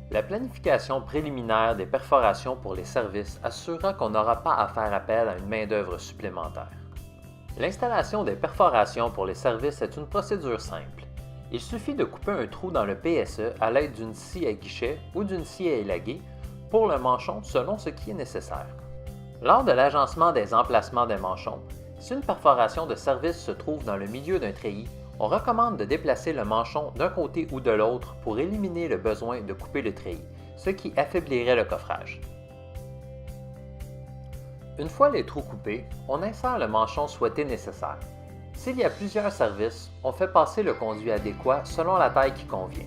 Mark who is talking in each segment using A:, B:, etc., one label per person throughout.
A: La planification préliminaire des perforations pour les services assurera qu'on n'aura pas à faire appel à une main-d'œuvre supplémentaire. L'installation des perforations pour les services est une procédure simple. Il suffit de couper un trou dans le PSE à l'aide d'une scie à guichet ou d'une scie à élaguer pour le manchon selon ce qui est nécessaire. Lors de l'agencement des emplacements des manchons, si une perforation de service se trouve dans le milieu d'un treillis, on recommande de déplacer le manchon d'un côté ou de l'autre pour éliminer le besoin de couper le treillis, ce qui affaiblirait le coffrage. Une fois les trous coupés, on insère le manchon souhaité nécessaire. S'il y a plusieurs services, on fait passer le conduit adéquat selon la taille qui convient.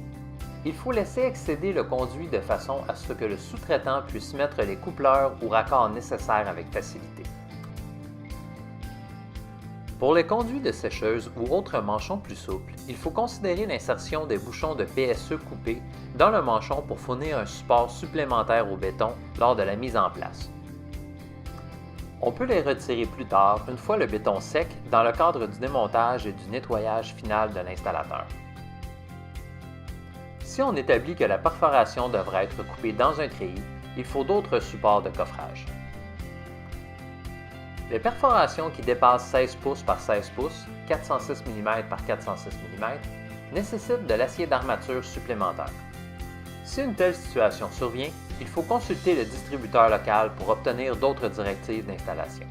A: Il faut laisser excéder le conduit de façon à ce que le sous-traitant puisse mettre les coupleurs ou raccords nécessaires avec facilité. Pour les conduits de sécheuse ou autres manchons plus souples, il faut considérer l'insertion des bouchons de PSE coupés dans le manchon pour fournir un support supplémentaire au béton lors de la mise en place. On peut les retirer plus tard, une fois le béton sec, dans le cadre du démontage et du nettoyage final de l'installateur. Si on établit que la perforation devrait être coupée dans un treillis, il faut d'autres supports de coffrage. Les perforations qui dépassent 16 pouces par 16 pouces, 406 mm par 406 mm, nécessitent de l'acier d'armature supplémentaire. Si une telle situation survient, il faut consulter le distributeur local pour obtenir d'autres directives d'installation.